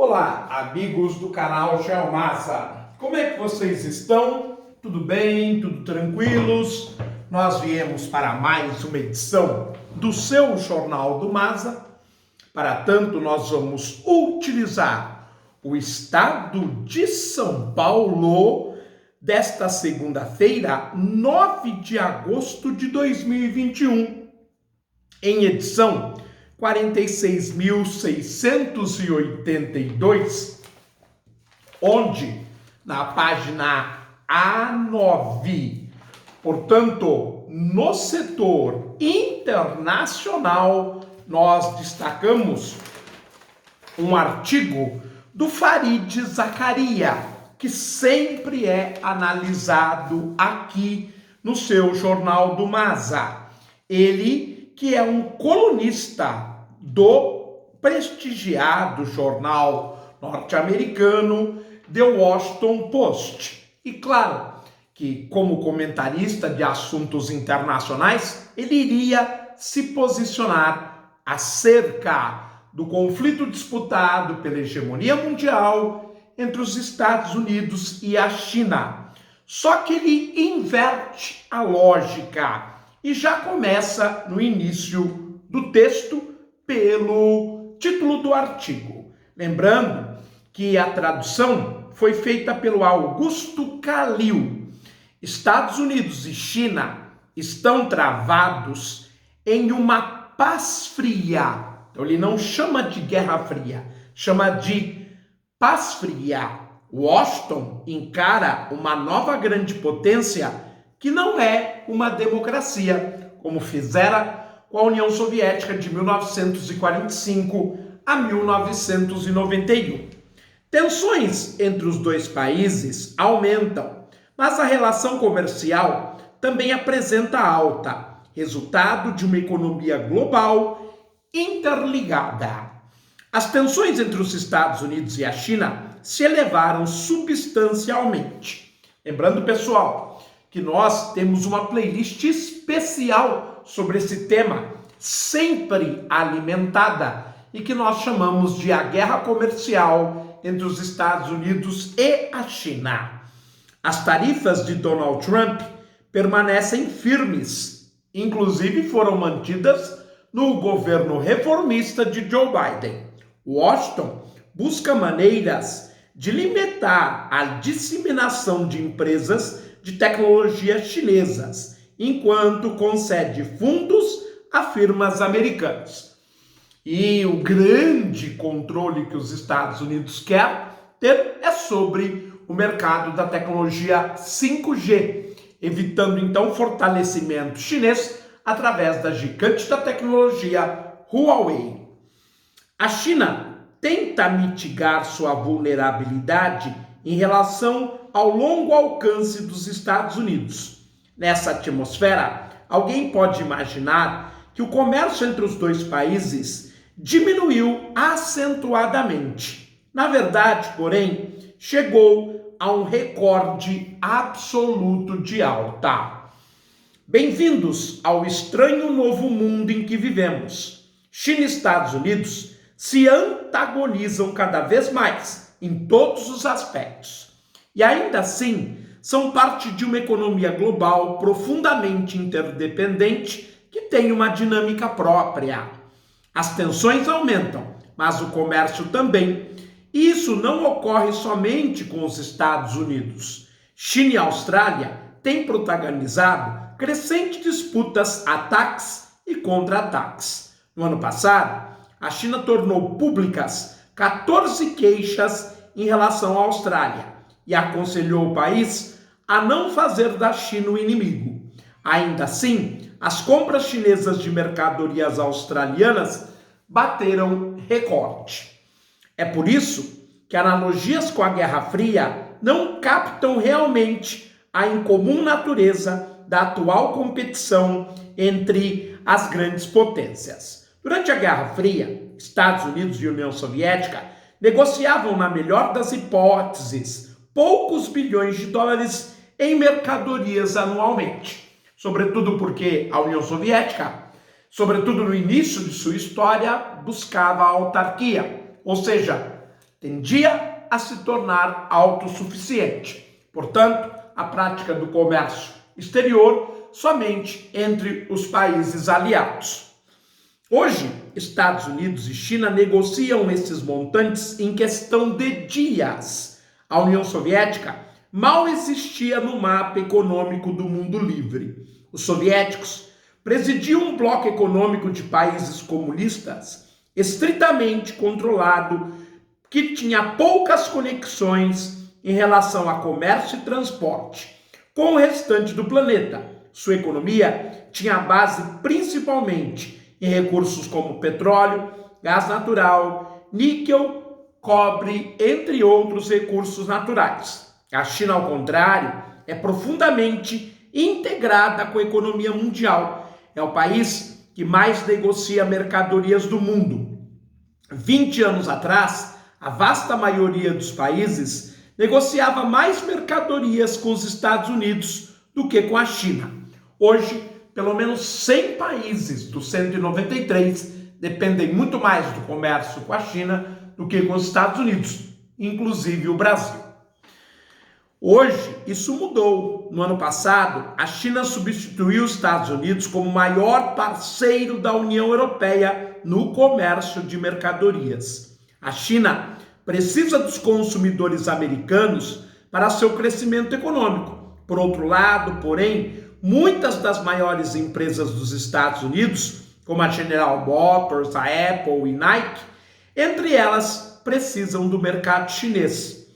Olá, amigos do canal Geomassa. Como é que vocês estão? Tudo bem? Tudo tranquilos? Nós viemos para mais uma edição do seu Jornal do Masa. Para tanto, nós vamos utilizar o estado de São Paulo desta segunda-feira, 9 de agosto de 2021, em edição 46.682, onde na página A9, portanto, no setor internacional, nós destacamos um artigo do Farid Zakaria, que sempre é analisado aqui no seu Jornal do Masa. Ele que é um colunista do prestigiado jornal norte-americano The Washington Post. E claro que, como comentarista de assuntos internacionais, ele iria se posicionar acerca do conflito disputado pela hegemonia mundial entre os Estados Unidos e a China. Só que ele inverte a lógica e já começa no início do texto pelo título do artigo. Lembrando que a tradução foi feita pelo Augusto Calil. Estados Unidos e China estão travados em uma paz fria. Então ele não chama de guerra fria, chama de paz fria. Washington encara uma nova grande potência que não é uma democracia, como fizera com a União Soviética de 1945 a 1991. Tensões entre os dois países aumentam, mas a relação comercial também apresenta alta, resultado de uma economia global interligada. As tensões entre os Estados Unidos e a China se elevaram substancialmente. Lembrando, pessoal, que nós temos uma playlist especial sobre esse tema, sempre alimentada, e que nós chamamos de a guerra comercial entre os Estados Unidos e a China. As tarifas de Donald Trump permanecem firmes, inclusive foram mantidas no governo reformista de Joe Biden. Washington busca maneiras de limitar a disseminação de empresas de tecnologia chinesas, enquanto concede fundos a firmas americanas. E o grande controle que os Estados Unidos quer ter é sobre o mercado da tecnologia 5G, evitando então o fortalecimento chinês através da gigante da tecnologia Huawei. A China tenta mitigar sua vulnerabilidade em relação ao longo alcance dos Estados Unidos. Nessa atmosfera, alguém pode imaginar que o comércio entre os dois países diminuiu acentuadamente. Na verdade, porém, chegou a um recorde absoluto de alta. Bem-vindos ao estranho novo mundo em que vivemos. China e Estados Unidos se antagonizam cada vez mais em todos os aspectos. E ainda assim, são parte de uma economia global profundamente interdependente que tem uma dinâmica própria. As tensões aumentam, mas o comércio também. E isso não ocorre somente com os Estados Unidos. China e Austrália têm protagonizado crescentes disputas, ataques e contra-ataques. No ano passado, a China tornou públicas 14 queixas em relação à Austrália e aconselhou o país a não fazer da China o inimigo. Ainda assim, as compras chinesas de mercadorias australianas bateram recorde. É por isso que analogias com a Guerra Fria não captam realmente a incomum natureza da atual competição entre as grandes potências. Durante a Guerra Fria, Estados Unidos e União Soviética negociavam, na melhor das hipóteses, poucos bilhões de dólares em mercadorias anualmente. Sobretudo porque a União Soviética, sobretudo no início de sua história, buscava a autarquia, ou seja, tendia a se tornar autossuficiente. Portanto, a prática do comércio exterior somente entre os países aliados. Hoje, Estados Unidos e China negociam esses montantes em questão de dias. A União Soviética mal existia no mapa econômico do mundo livre. Os soviéticos presidiam um bloco econômico de países comunistas estritamente controlado, que tinha poucas conexões em relação a comércio e transporte com o restante do planeta. Sua economia tinha base principalmente em recursos como petróleo, gás natural, níquel, cobre, entre outros recursos naturais. A China, ao contrário, é profundamente integrada com a economia mundial. É o país que mais negocia mercadorias do mundo. 20 anos atrás, a vasta maioria dos países negociava mais mercadorias com os Estados Unidos do que com a China. Hoje, pelo menos 100 países dos 193 dependem muito mais do comércio com a China do que com os Estados Unidos, inclusive o Brasil. Hoje, isso mudou. No ano passado, a China substituiu os Estados Unidos como maior parceiro da União Europeia no comércio de mercadorias. A China precisa dos consumidores americanos para seu crescimento econômico. Por outro lado, porém, muitas das maiores empresas dos Estados Unidos, como a General Motors, a Apple e Nike, entre elas precisam do mercado chinês.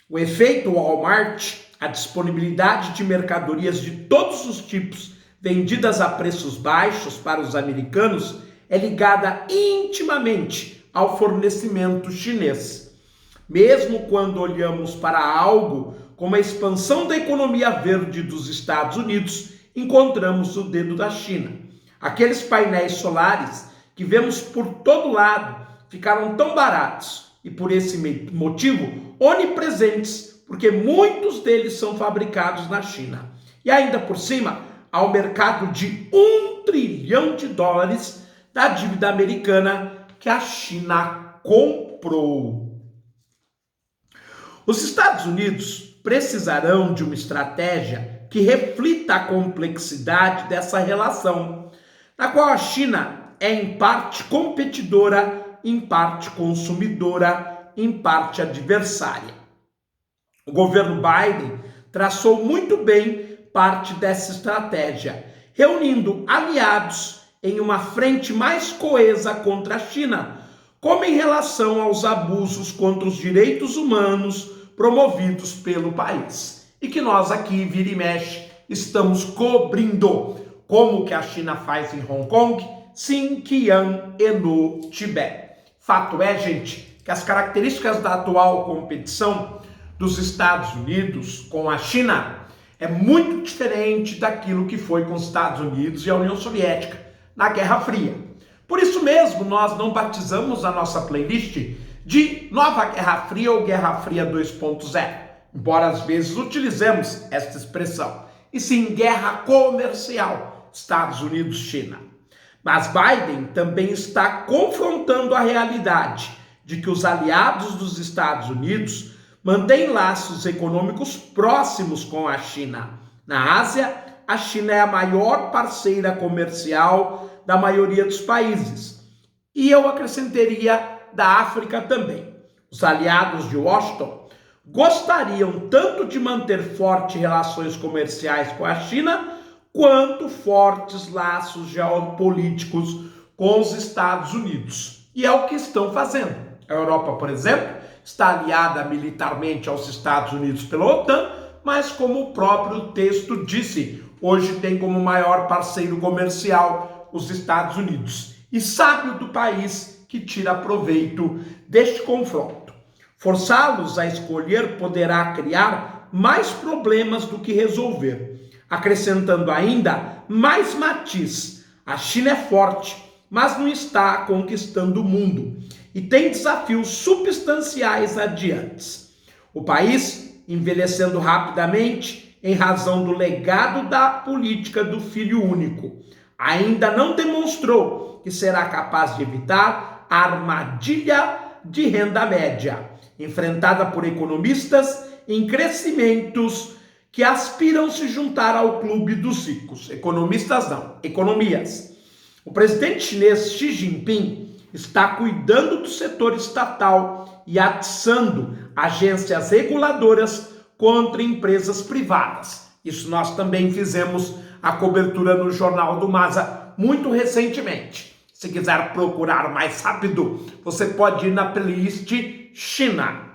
O efeito Walmart, a disponibilidade de mercadorias de todos os tipos vendidas a preços baixos para os americanos, é ligada intimamente ao fornecimento chinês. Mesmo quando olhamos para algo como a expansão da economia verde dos Estados Unidos, encontramos o dedo da China. Aqueles painéis solares que vemos por todo lado ficaram tão baratos e, por esse motivo, onipresentes, porque muitos deles são fabricados na China. E ainda por cima, há o mercado de $1 trilhão da dívida americana que a China comprou. Os Estados Unidos precisarão de uma estratégia que reflita a complexidade dessa relação, na qual a China é em parte competidora, em parte consumidora, em parte adversária. O governo Biden traçou muito bem parte dessa estratégia, reunindo aliados em uma frente mais coesa contra a China, como em relação aos abusos contra os direitos humanos promovidos pelo país. E que nós aqui, vira e mexe, estamos cobrindo, como que a China faz em Hong Kong, Xinjiang e no Tibete. Fato é, gente, que as características da atual competição dos Estados Unidos com a China é muito diferente daquilo que foi com os Estados Unidos e a União Soviética na Guerra Fria. Por isso mesmo, nós não batizamos a nossa playlist de Nova Guerra Fria ou Guerra Fria 2.0, embora às vezes utilizemos esta expressão, e sim guerra comercial, Estados Unidos-China. Mas Biden também está confrontando a realidade de que os aliados dos Estados Unidos mantêm laços econômicos próximos com a China. Na Ásia, a China é a maior parceira comercial da maioria dos países. E eu acrescentaria da África também. Os aliados de Washington gostariam tanto de manter fortes relações comerciais com a China, quanto fortes laços geopolíticos com os Estados Unidos. E é o que estão fazendo. A Europa, por exemplo, está aliada militarmente aos Estados Unidos pela OTAN, mas como o próprio texto disse, hoje tem como maior parceiro comercial os Estados Unidos. E sabe do país que tira proveito deste confronto. Forçá-los a escolher poderá criar mais problemas do que resolver. Acrescentando ainda mais matiz, a China é forte, mas não está conquistando o mundo e tem desafios substanciais adiante. O país, envelhecendo rapidamente em razão do legado da política do filho único, ainda não demonstrou que será capaz de evitar a armadilha de renda média. enfrentada por economistas em crescimentos que aspiram se juntar ao clube dos ricos. Economistas não, economias. O presidente chinês Xi Jinping está cuidando do setor estatal e atiçando agências reguladoras contra empresas privadas. Isso nós também fizemos a cobertura no Jornal do Masa muito recentemente. Se quiser procurar mais rápido, você pode ir na playlist China.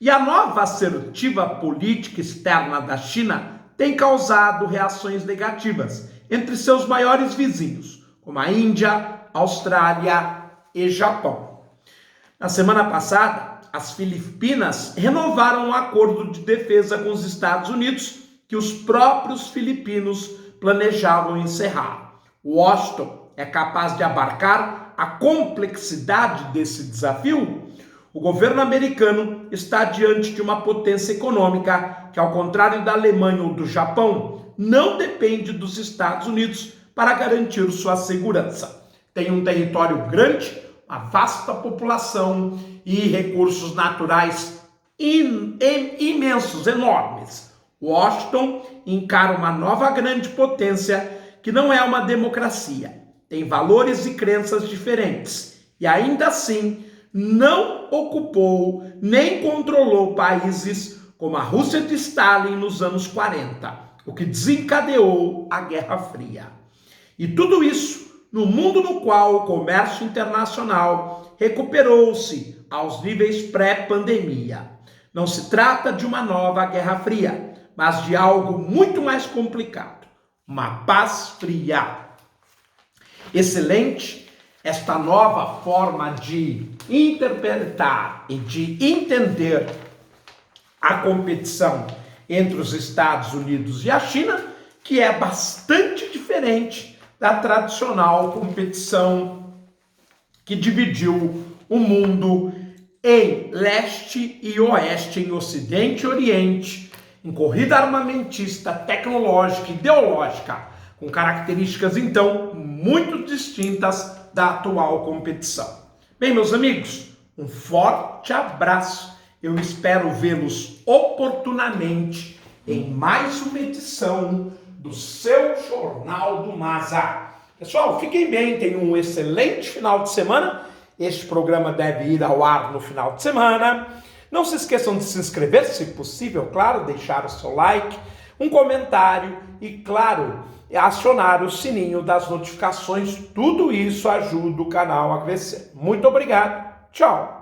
E a nova assertiva política externa da China tem causado reações negativas entre seus maiores vizinhos, como a Índia, Austrália e Japão. Na semana passada, as Filipinas renovaram um acordo de defesa com os Estados Unidos que os próprios filipinos planejavam encerrar. Washington é capaz de abarcar a complexidade desse desafio? O governo americano está diante de uma potência econômica que, ao contrário da Alemanha ou do Japão, não depende dos Estados Unidos para garantir sua segurança. Tem um território grande, uma vasta população e recursos naturais imensos, enormes. Washington encara uma nova grande potência que não é uma democracia. Tem valores e crenças diferentes e ainda assim não ocupou nem controlou países como a Rússia de Stalin nos anos 40, o que desencadeou a Guerra Fria. E tudo isso no mundo no qual o comércio internacional recuperou-se aos níveis pré-pandemia. Não se trata de uma nova Guerra Fria, mas de algo muito mais complicado, uma paz fria. Excelente esta nova forma de interpretar e de entender a competição entre os Estados Unidos e a China, que é bastante diferente da tradicional competição que dividiu o mundo em leste e oeste, em ocidente e oriente, em corrida armamentista, tecnológica, ideológica, com características, então, muito distintas da atual competição. Bem, meus amigos, um forte abraço. Eu espero vê-los oportunamente em mais uma edição do seu Jornal do Masa. Pessoal, fiquem bem, tenham um excelente final de semana. Este programa deve ir ao ar no final de semana. Não se esqueçam de se inscrever, se possível, claro, deixar o seu like, um comentário e, claro, acionar o sininho das notificações. Tudo isso ajuda o canal a crescer. Muito obrigado. Tchau.